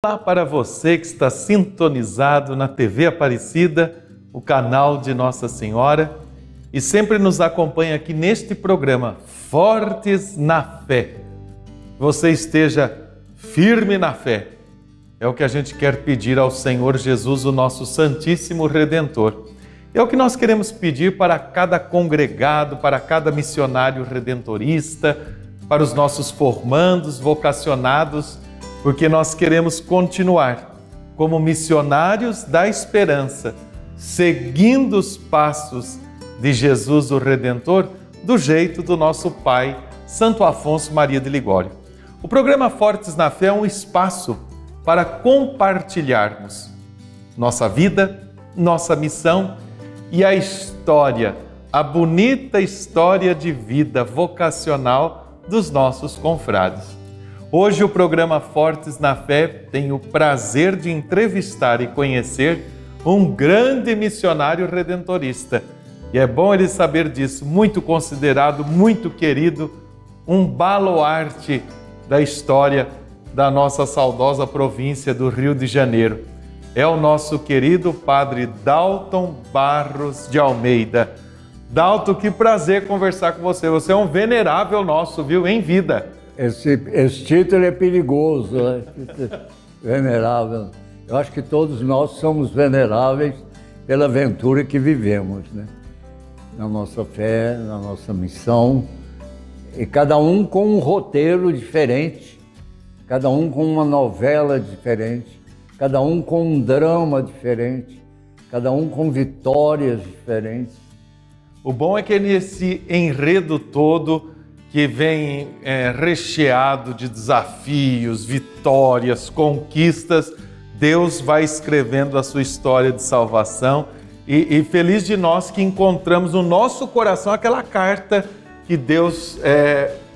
Olá para você que está sintonizado na TV Aparecida, o canal de Nossa Senhora, e sempre nos acompanha aqui neste programa Fortes na Fé. Você esteja firme na fé. É o que a gente quer pedir ao Senhor Jesus, o nosso Santíssimo Redentor. É o que nós queremos pedir para cada congregado, para cada missionário redentorista, para os nossos formandos, vocacionados, porque nós queremos continuar como missionários da esperança, seguindo os passos de Jesus o Redentor, do jeito do nosso Pai, Santo Afonso Maria de Ligório. O programa Fortes na Fé é um espaço para compartilharmos nossa vida, nossa missão e a história, a bonita história de vida vocacional dos nossos confrades. Hoje o programa Fortes na Fé tem o prazer de entrevistar e conhecer um grande missionário redentorista. E é bom ele saber disso, muito considerado, muito querido, um baluarte da história da nossa saudosa província do Rio de Janeiro. É o nosso querido Padre Dalton Barros de Almeida. Dalton, que prazer conversar com você. Você é um venerável nosso, viu, em vida. Esse título é perigoso, né? Venerável. Eu acho que todos nós somos veneráveis pela aventura que vivemos, né? Na nossa fé, na nossa missão, e cada um com um roteiro diferente, cada um com uma novela diferente, cada um com um drama diferente, cada um com vitórias diferentes. O bom é que nesse enredo todo que vem recheado de desafios, vitórias, conquistas, Deus vai escrevendo a sua história de salvação e feliz de nós que encontramos no nosso coração aquela carta que Deus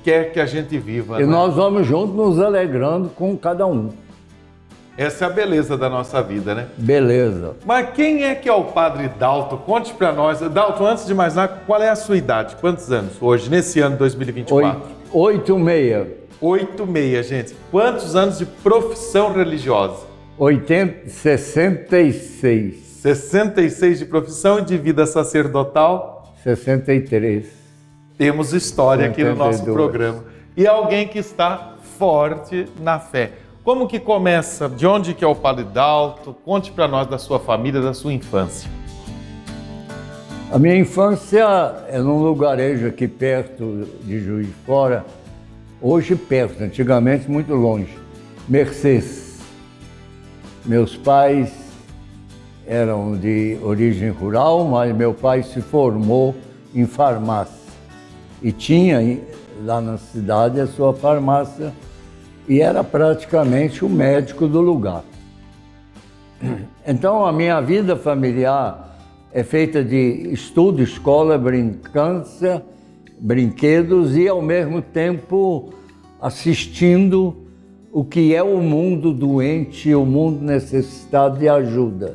quer que a gente viva. E né? nós vamos juntos nos alegrando com cada um. Essa é a beleza da nossa vida, né? Beleza. Mas quem é que é o Padre Dalton? Conte para nós. Dalton, antes de mais nada, qual é a sua idade? Quantos anos hoje, nesse ano de 2024? 86. 86, gente. Quantos anos de profissão religiosa? 66. 66 de profissão e de vida sacerdotal? 63. Temos história 72. aqui no nosso programa. E alguém que está forte na fé. Como que começa? De onde que é o Padre Dalton? Conte para nós da sua família, da sua infância. A minha infância é num lugarejo aqui perto de Juiz de Fora, hoje perto, antigamente muito longe, Mercês. Meus pais eram de origem rural, mas meu pai se formou em farmácia e tinha lá na cidade a sua farmácia e era praticamente o médico do lugar. Então a minha vida familiar é feita de estudo, escola, brincância, brinquedos e ao mesmo tempo assistindo o que é o mundo doente, o mundo necessitado de ajuda.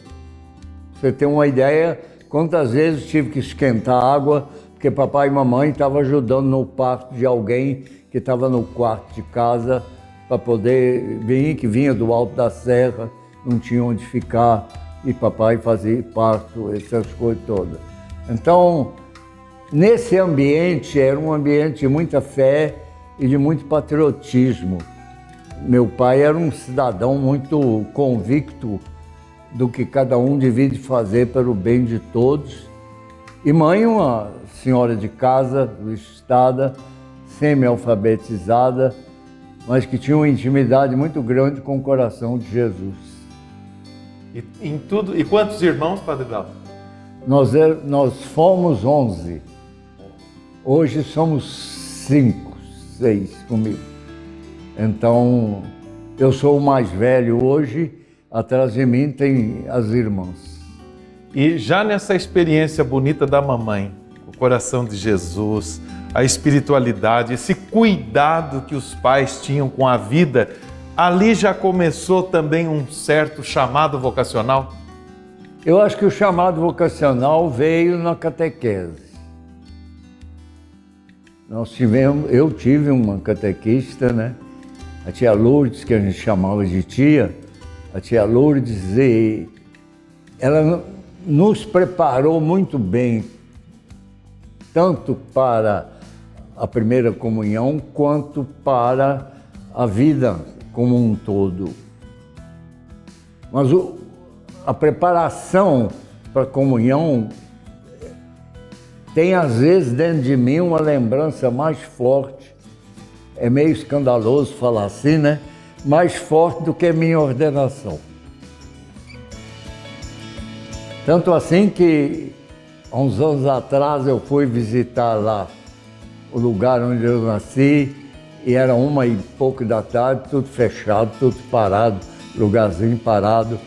Você tem uma ideia, quantas vezes tive que esquentar água porque papai e mamãe estavam ajudando no parto de alguém que estava no quarto de casa para poder vir, que vinha do alto da serra, não tinha onde ficar, e papai fazia parto, essas coisas todas. Então, nesse ambiente, era um ambiente de muita fé e de muito patriotismo. Meu pai era um cidadão muito convicto do que cada um devia fazer para o bem de todos. E mãe, uma senhora de casa, visitada, semi-alfabetizada, mas que tinha uma intimidade muito grande com o coração de Jesus. E quantos irmãos, Padre Dalton? Nós fomos 11. Hoje somos 5, 6 comigo. Então, eu sou o mais velho hoje, atrás de mim tem as irmãs. E já nessa experiência bonita da mamãe, o coração de Jesus, a espiritualidade, esse cuidado que os pais tinham com a vida, ali já começou também um certo chamado vocacional? Eu acho que o chamado vocacional veio na catequese. Eu tive uma catequista, né? A tia Lourdes, que a gente chamava de tia, a tia Lourdes, e ela nos preparou muito bem, tanto para a primeira comunhão, quanto para a vida como um todo. Mas a preparação para a comunhão tem, às vezes, dentro de mim uma lembrança mais forte. É meio escandaloso falar assim, né? Mais forte do que a minha ordenação. Tanto assim que, há uns anos atrás, eu fui visitar lá o lugar onde eu nasci, e era 1h pouco da tarde, tudo fechado, tudo parado, lugarzinho parado.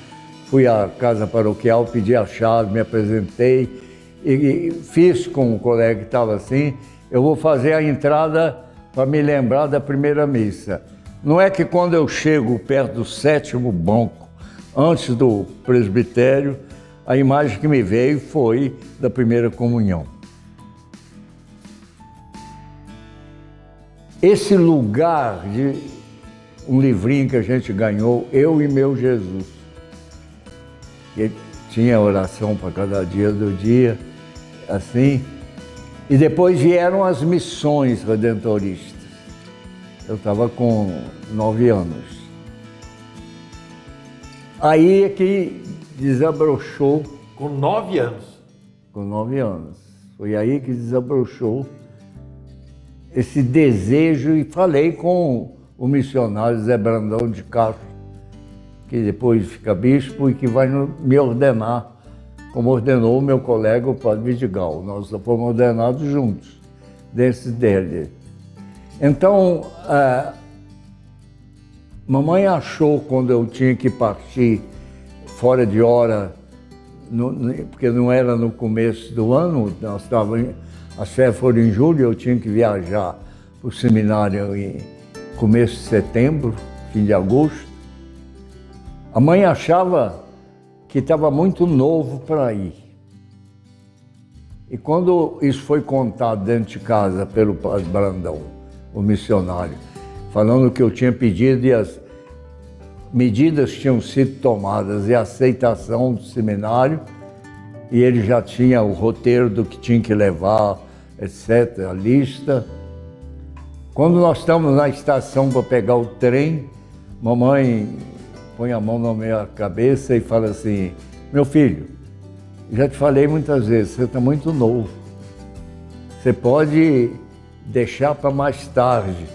Fui à casa paroquial, pedi a chave, me apresentei e fiz com o colega que estava assim: eu vou fazer a entrada para me lembrar da primeira missa. Não é que quando eu chego perto do 7º banco, antes do presbitério, a imagem que me veio foi da primeira comunhão. Esse lugar de um livrinho que a gente ganhou, Eu e Meu Jesus, que tinha oração para cada dia do dia, assim, e depois vieram as missões redentoristas. Eu estava com 9 anos. Aí é que desabrochou. Com 9 anos? Com 9 anos. Foi aí que desabrochou esse desejo, e falei com o missionário Zé Brandão de Castro, que depois fica bispo e que vai me ordenar, como ordenou o meu colega, o padre Vidigal. Nós fomos ordenados juntos, desse dele. Então, mamãe achou, quando eu tinha que partir fora de hora, porque não era no começo do ano, as férias foram em julho, eu tinha que viajar para o seminário em começo de setembro, fim de agosto. A mãe achava que estava muito novo para ir. E quando isso foi contado dentro de casa pelo padre Brandão, o missionário, falando que eu tinha pedido e as medidas tinham sido tomadas e a aceitação do seminário, e ele já tinha o roteiro do que tinha que levar, etc., a lista. Quando nós estamos na estação para pegar o trem, mamãe põe a mão na minha cabeça e fala assim: meu filho, já te falei muitas vezes, você está muito novo. Você pode deixar para mais tarde,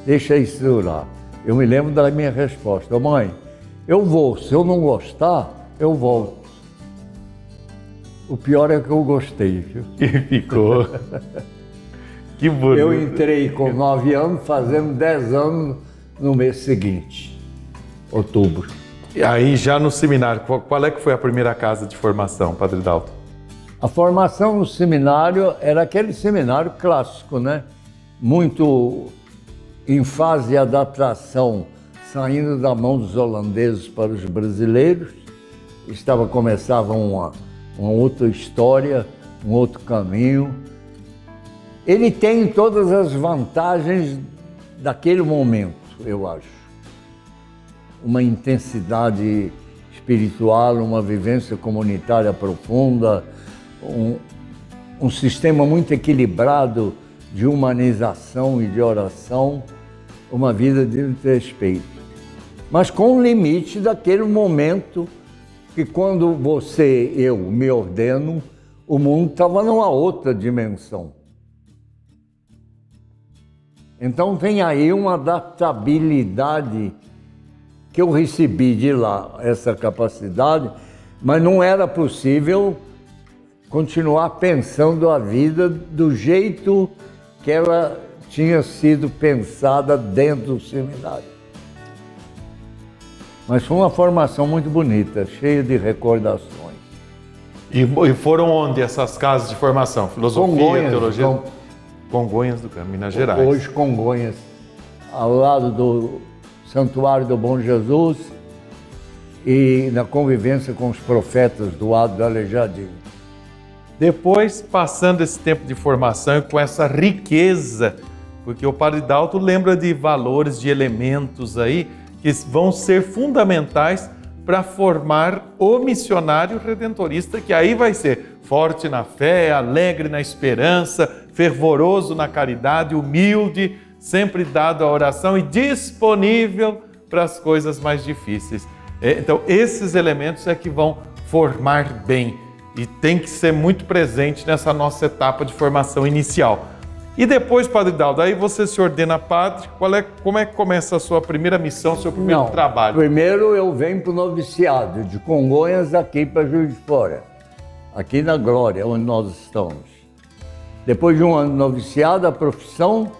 deixa isso lá. Eu me lembro da minha resposta: mãe, eu vou, se eu não gostar, eu volto. O pior é que eu gostei, viu? E ficou. Que bonito. Eu entrei com 9 anos, fazendo 10 anos no mês seguinte, outubro. E aí, já no seminário, qual é que foi a primeira casa de formação, Padre Dalto? A formação no seminário era aquele seminário clássico, né? Muito em fase de adaptação, saindo da mão dos holandeses para os brasileiros. Começava uma outra história, um outro caminho. Ele tem todas as vantagens daquele momento, eu acho. Uma intensidade espiritual, uma vivência comunitária profunda, um sistema muito equilibrado de humanização e de oração, uma vida de respeito. Mas com o limite daquele momento que, quando eu me ordeno, o mundo estava numa outra dimensão. Então tem aí uma adaptabilidade que eu recebi de lá, essa capacidade, mas não era possível continuar pensando a vida do jeito que ela tinha sido pensada dentro do seminário. Mas foi uma formação muito bonita, cheia de recordações. E foram onde essas casas de formação? Filosofia, Congonhas, teologia? Congonhas do Campo, Minas Gerais. Hoje Congonhas, ao lado do Santuário do Bom Jesus e na convivência com os profetas do lado do Aleijadinho. Depois, passando esse tempo de formação e com essa riqueza, porque o Padre Dalto lembra de valores, de elementos aí que vão ser fundamentais para formar o missionário redentorista, que aí vai ser forte na fé, alegre na esperança, fervoroso na caridade, humilde, sempre dado à oração e disponível para as coisas mais difíceis. Então, esses elementos é que vão formar bem e tem que ser muito presente nessa nossa etapa de formação inicial. E depois, Padre Daldo, aí você se ordena padre, como é que começa a sua primeira missão, seu primeiro trabalho? Primeiro eu venho para o noviciado, de Congonhas aqui para Juiz de Fora, aqui na Glória, onde nós estamos. Depois de um ano de noviciado, a profissão,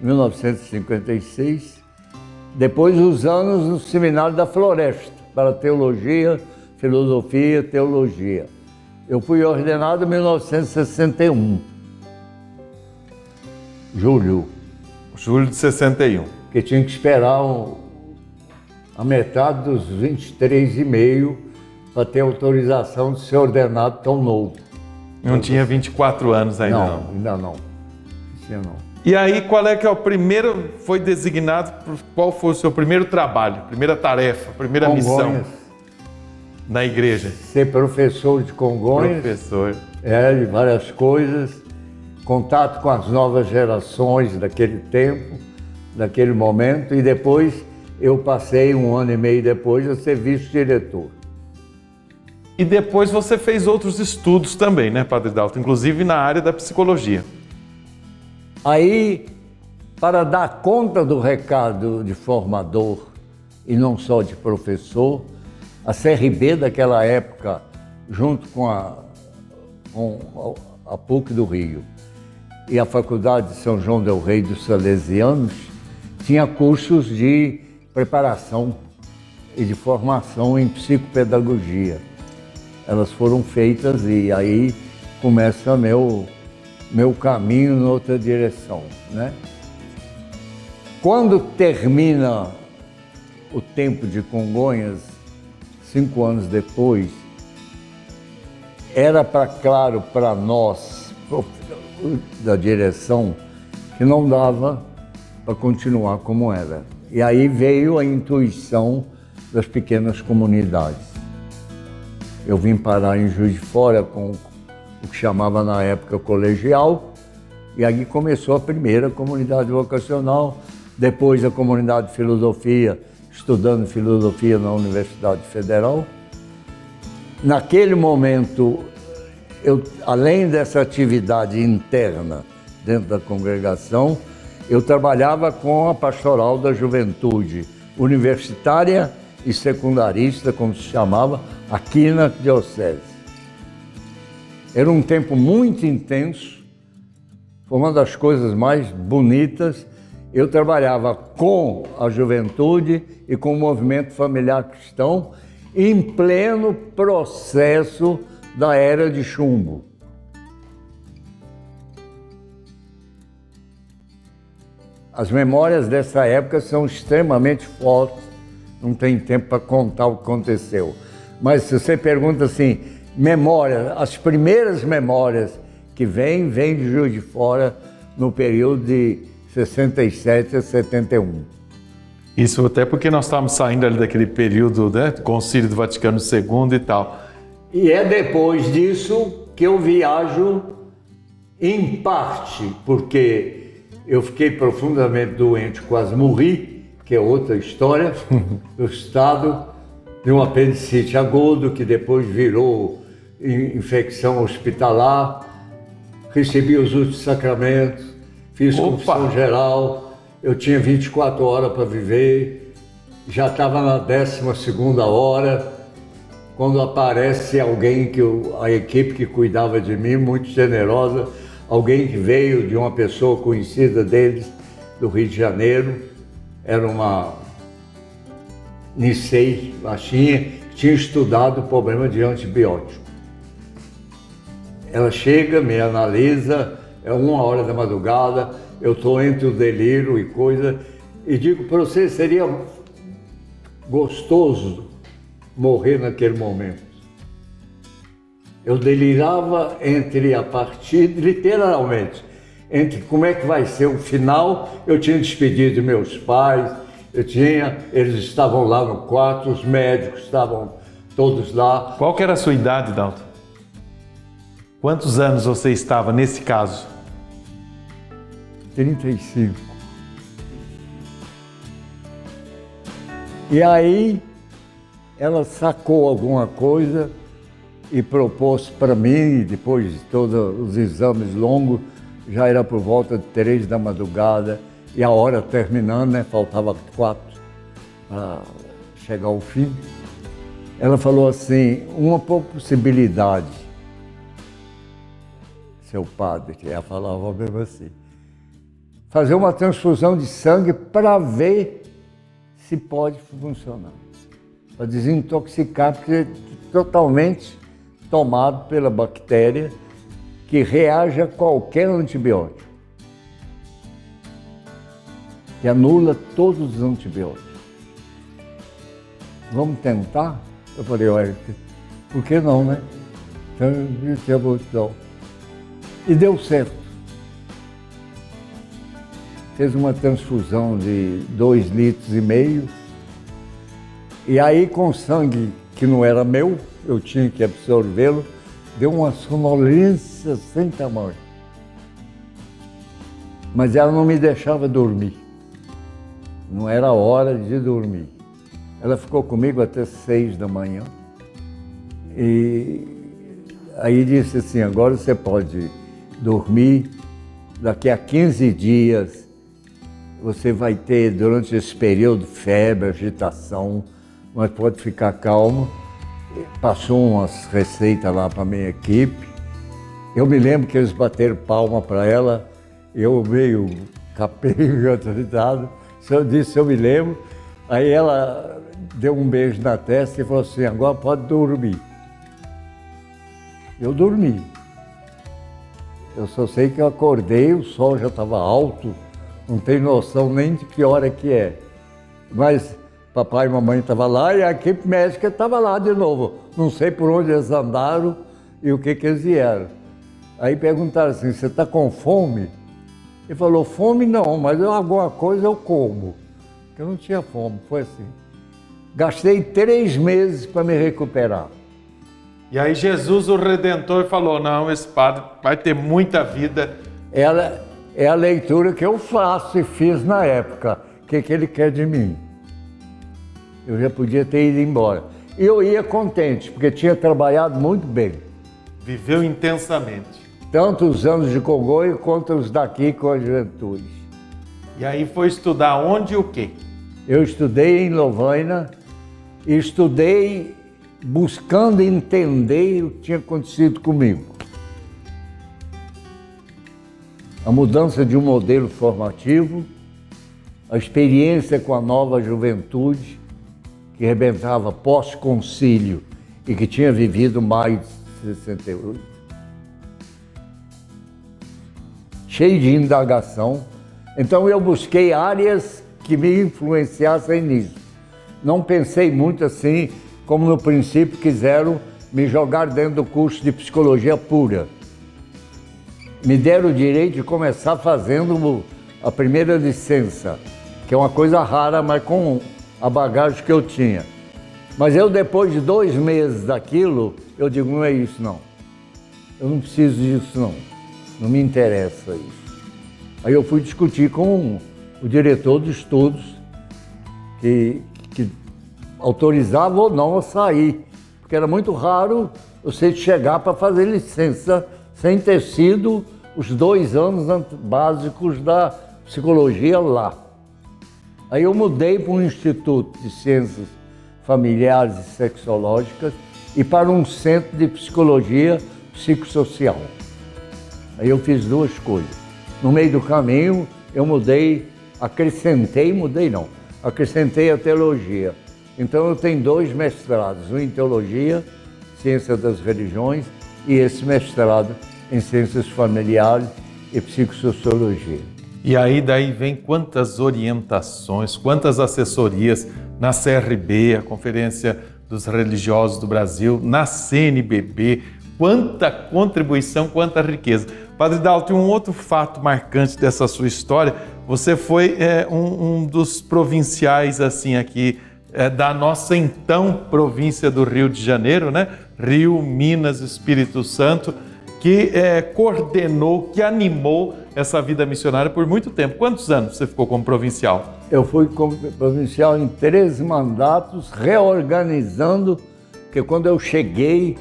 1956, depois os anos no Seminário da Floresta, para teologia, filosofia, teologia. Eu fui ordenado em 1961. Julho de 61. Que tinha que esperar a metade dos 23,5 para ter autorização de ser ordenado tão novo. Não tinha 24 anos ainda não? Ainda não. Tinha não. E aí, qual é que é o primeiro, foi designado, qual foi o seu primeiro trabalho, primeira tarefa, primeira missão na igreja? Ser professor de Congonhas. Professor. De várias coisas. Contato com as novas gerações daquele tempo, daquele momento, e depois eu passei 1 ano e meio depois a ser vice-diretor. E depois você fez outros estudos também, né, Padre Dalto? Inclusive na área da psicologia. Aí, para dar conta do recado de formador e não só de professor, a CRB daquela época, junto com a PUC do Rio, e a Faculdade de São João del Rei dos Salesianos tinha cursos de preparação e de formação em psicopedagogia. Elas foram feitas e aí começa meu caminho em outra direção, né? Quando termina o tempo de Congonhas, 5 anos depois, era claro para nós, da direção, que não dava para continuar como era. E aí veio a intuição das pequenas comunidades. Eu vim parar em Juiz de Fora com o que chamava na época colegial, e aí começou a primeira comunidade vocacional, depois a comunidade de filosofia, estudando filosofia na Universidade Federal. Naquele momento, além dessa atividade interna dentro da congregação, eu trabalhava com a pastoral da juventude universitária e secundarista, como se chamava, aqui na diocese. Era um tempo muito intenso, foi uma das coisas mais bonitas. Eu trabalhava com a juventude e com o movimento familiar cristão em pleno processo da Era de Chumbo. As memórias dessa época são extremamente fortes, não tem tempo para contar o que aconteceu. Mas se você pergunta assim, memória, as primeiras memórias que vêm de Juiz de Fora no período de 67 a 71. Isso até porque nós estávamos saindo ali daquele período, né, do Concílio do Vaticano II e tal. E é depois disso que eu viajo, em parte, porque eu fiquei profundamente doente, quase morri, que é outra história, do estado de um apendicite agudo, que depois virou infecção hospitalar. Recebi os últimos sacramentos, fiz confissão geral, eu tinha 24 horas para viver, já estava na 12ª hora, quando aparece alguém, a equipe que cuidava de mim, muito generosa, alguém que veio de uma pessoa conhecida deles, do Rio de Janeiro, era uma Nicei, baixinha, que tinha estudado o problema de antibiótico. Ela chega, me analisa, é 1h da madrugada, eu estou entre o delírio e coisa, e digo para você, seria gostoso morrer naquele momento. Eu delirava entre a partida, literalmente, entre como é que vai ser o final. Eu tinha despedido meus pais, Eles estavam lá no quarto, os médicos estavam todos lá. Qual que era a sua idade, Dalton? Quantos anos você estava nesse caso? 35. E aí ela sacou alguma coisa e propôs para mim, depois de todos os exames longos, já era por volta de 3 da madrugada, e a hora terminando, né? Faltava 4 para chegar ao fim. Ela falou assim, uma possibilidade, seu padre, que ela falava mesmo assim, fazer uma transfusão de sangue para ver se pode funcionar, para desintoxicar, porque é totalmente tomado pela bactéria que reage a qualquer antibiótico, que anula todos os antibióticos. Vamos tentar? Eu falei, olha, por que não, né? Então, e deu certo. Fez uma transfusão de 2,5 litros. E aí, com sangue que não era meu, eu tinha que absorvê-lo, deu uma sonolência sem tamanho. Mas ela não me deixava dormir. Não era hora de dormir. Ela ficou comigo até 6 da manhã. E aí disse assim, agora você pode dormir, daqui a 15 dias você vai ter, durante esse período, febre, agitação, mas pode ficar calmo. Passou umas receitas lá para a minha equipe. Eu me lembro que eles bateram palma para ela, eu meio capenga, autorizado. Eu disse, eu me lembro. Aí ela deu um beijo na testa e falou assim, agora pode dormir. Eu dormi. Eu só sei que eu acordei, o sol já estava alto, não tenho noção nem de que hora que é. Mas papai e mamãe estavam lá e a equipe médica estava lá de novo. Não sei por onde eles andaram e o que eles vieram. Aí perguntaram assim, você está com fome? Ele falou, fome não, mas alguma coisa eu como. Porque eu não tinha fome, foi assim. Gastei 3 meses para me recuperar. E aí Jesus, o Redentor, falou, não, esse padre vai ter muita vida. Ela é a leitura que eu faço e fiz na época. O que ele quer de mim? Eu já podia ter ido embora. E eu ia contente, porque tinha trabalhado muito bem. Viveu intensamente. Tanto os anos de Congonha quanto os daqui com a juventude. E aí foi estudar onde e o quê? Eu estudei em Lovaina e estudei buscando entender o que tinha acontecido comigo. A mudança de um modelo formativo, a experiência com a nova juventude, que rebentava pós-concílio e que tinha vivido maio de 68. Cheio de indagação. Então eu busquei áreas que me influenciassem nisso. Não pensei muito assim, como no princípio quiseram me jogar dentro do curso de psicologia pura. Me deram o direito de começar fazendo a primeira licença, que é uma coisa rara, mas com a bagagem que eu tinha. Mas eu, depois de 2 meses daquilo, eu digo, não é isso não. Eu não preciso disso não. Não me interessa isso. Aí eu fui discutir com o diretor de estudos, que autorizava ou não a sair, porque era muito raro você chegar para fazer licença sem ter sido os 2 anos básicos da psicologia lá. Aí eu mudei para um Instituto de Ciências Familiares e Sexológicas e para um Centro de Psicologia Psicossocial. Aí eu fiz 2 coisas. No meio do caminho eu acrescentei a teologia. Então eu tenho 2 mestrados, um em teologia, ciência das religiões, e esse mestrado em ciências familiares e psicossociologia. E aí daí vem quantas orientações, quantas assessorias na CRB, a Conferência dos Religiosos do Brasil, na CNBB, quanta contribuição, quanta riqueza. Padre Dalton, um outro fato marcante dessa sua história você foi um dos provinciais assim aqui da nossa então província do Rio de Janeiro, né? Rio, Minas, Espírito Santo, que coordenou, que animou essa vida missionária por muito tempo. Quantos anos você ficou como provincial? Eu fui como provincial em 13 mandatos, reorganizando, porque quando eu cheguei,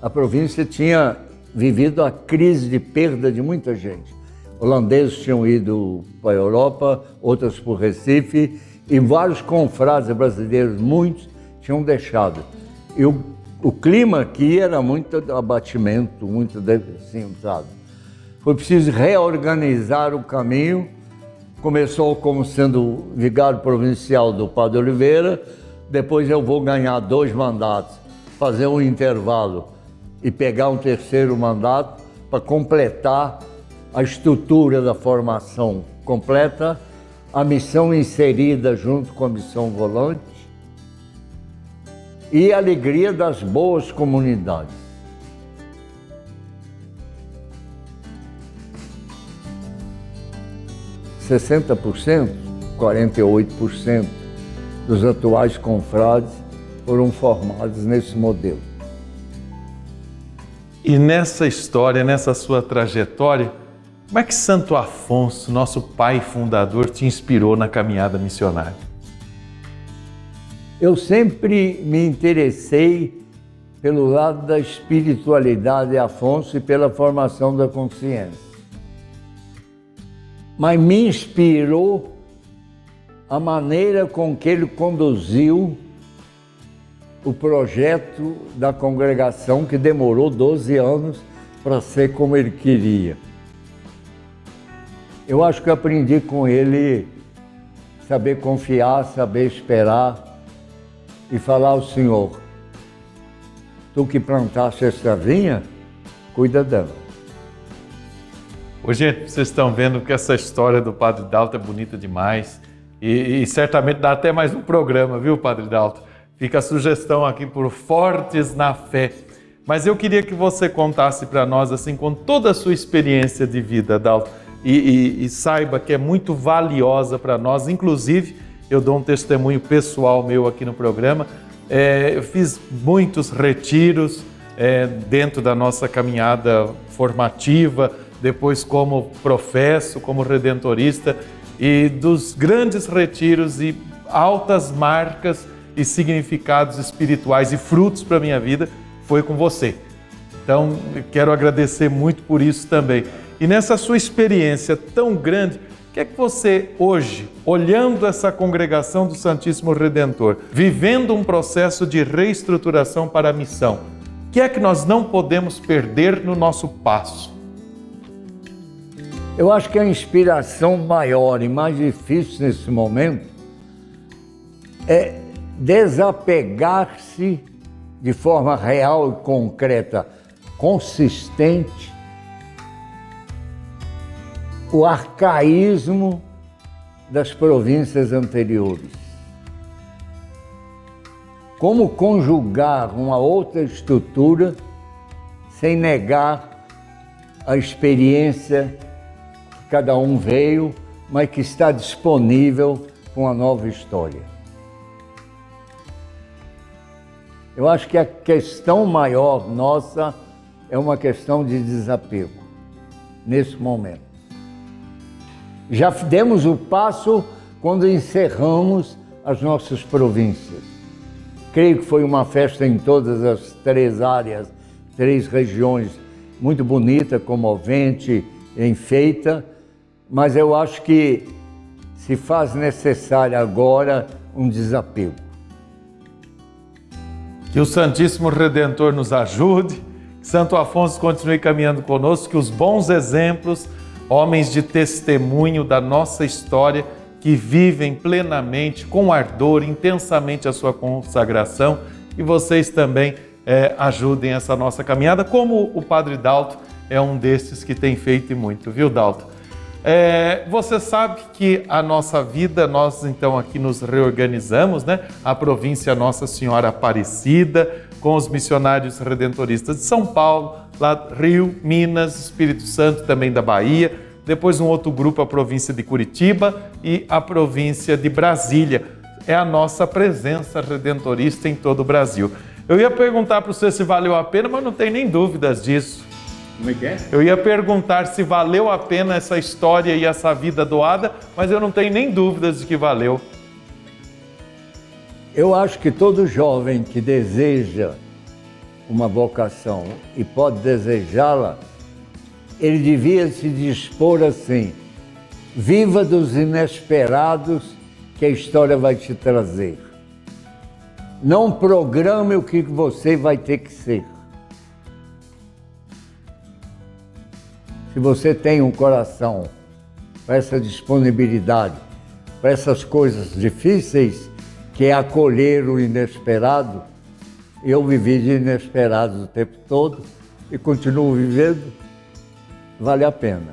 a província tinha vivido a crise de perda de muita gente. Holandeses tinham ido para a Europa, outros para o Recife, e vários confrades brasileiros, muitos, tinham deixado. E o clima aqui era muito abatimento, muito assim, sabe? Foi preciso reorganizar o caminho. Começou como sendo vigário provincial do Padre Oliveira, depois eu vou ganhar 2 mandatos, fazer um intervalo e pegar um terceiro mandato para completar a estrutura da formação completa, a missão inserida junto com a missão volante e a alegria das boas comunidades. (60%, 48% dos atuais confrades foram formados nesse modelo. E nessa história, nessa sua trajetória, como é que Santo Afonso, nosso pai fundador, te inspirou na caminhada missionária? Eu sempre me interessei pelo lado da espiritualidade de Afonso e pela formação da consciência. Mas me inspirou a maneira com que ele conduziu o projeto da congregação, que demorou 12 anos para ser como ele queria. Eu acho que aprendi com ele saber confiar, saber esperar e falar ao Senhor: tu que plantaste essa vinha, cuida dela. Ô, gente, vocês estão vendo que essa história do Padre Dalto é bonita demais e certamente dá até mais um programa, viu, Padre Dalto? Fica a sugestão aqui por Fortes na Fé. Mas eu queria que você contasse para nós, assim, com toda a sua experiência de vida, Dalto, e saiba que é muito valiosa para nós. Inclusive, eu dou um testemunho pessoal meu aqui no programa. Eu fiz muitos retiros dentro da nossa caminhada formativa, depois como professo, como redentorista, e dos grandes retiros e altas marcas e significados espirituais e frutos para a minha vida foi com você. Então, quero agradecer muito por isso também. E nessa sua experiência tão grande, o que é que você hoje, olhando essa congregação do Santíssimo Redentor, vivendo um processo de reestruturação para a missão, o que é que nós não podemos perder no nosso passo? Eu acho que a inspiração maior e mais difícil nesse momento é desapegar-se de forma real e concreta, consistente, o arcaísmo das províncias anteriores. Como conjugar uma outra estrutura sem negar a experiência que cada um veio, mas que está disponível com uma nova história. Eu acho que a questão maior nossa é uma questão de desapego, nesse momento. Já demos o passo quando encerramos as nossas províncias. Creio que foi uma festa em todas as 3 áreas, 3 regiões, muito bonita, comovente, enfeita, mas eu acho que se faz necessário agora um desapego. Que o Santíssimo Redentor nos ajude, que Santo Afonso continue caminhando conosco, que os bons exemplos, homens de testemunho da nossa história, que vivem plenamente, com ardor, intensamente a sua consagração, e vocês também ajudem essa nossa caminhada, como o Padre Dalto é um desses que tem feito e muito, viu, Dalto? Você sabe que a nossa vida, nós então aqui nos reorganizamos, né? A província Nossa Senhora Aparecida, com os missionários redentoristas de São Paulo, lá Rio, Minas, Espírito Santo, também da Bahia. depois um outro grupo a província de Curitiba e a província de Brasília. É a nossa presença redentorista em todo o Brasil. Eu ia perguntar para você se valeu a pena, mas não tem nem dúvidas disso. Como é que é? Eu ia perguntar se valeu a pena essa história e essa vida doada, mas eu não tenho nem dúvidas de que valeu. Eu acho que todo jovem que deseja uma vocação e pode desejá-la, ele devia se dispor assim: viva dos inesperados que a história vai te trazer. Não programe o que você vai ter que ser. Se você tem um coração para essa disponibilidade, para essas coisas difíceis, que é acolher o inesperado, eu vivi de inesperados o tempo todo e continuo vivendo, vale a pena.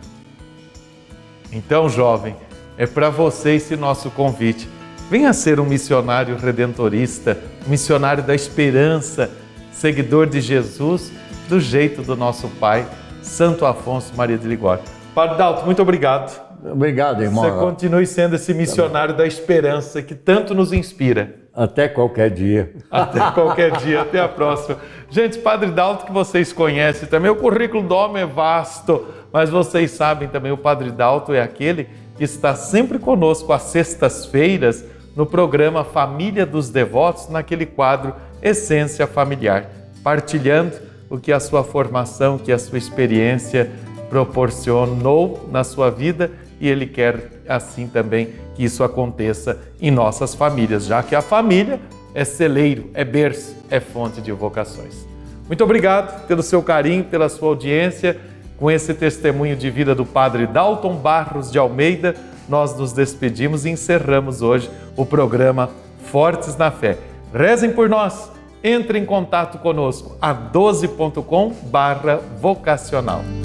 Então, jovem, é para você esse nosso convite. Venha ser um missionário redentorista, um missionário da esperança, seguidor de Jesus, do jeito do nosso Pai, Santo Afonso Maria de Ligório. Padre Dalto, muito obrigado. Obrigado, irmão. Você continue sendo esse missionário da esperança que tanto nos inspira. Até qualquer dia. Até qualquer dia, até a próxima. Gente, Padre Dalto, que vocês conhecem também, o currículo do homem é vasto, mas vocês sabem também, o Padre Dalto é aquele que está sempre conosco às sextas-feiras no programa Família dos Devotos, naquele quadro Essência Familiar, partilhando o que a sua formação, que a sua experiência proporcionou na sua vida, e ele quer assim também que isso aconteça em nossas famílias, já que a família é celeiro, é berço, é fonte de vocações. Muito obrigado pelo seu carinho, pela sua audiência. Com esse testemunho de vida do Padre Dalton Barros de Almeida, nós nos despedimos e encerramos hoje o programa Fortes na Fé. Rezem por nós, entrem em contato conosco a 12.com/vocacional.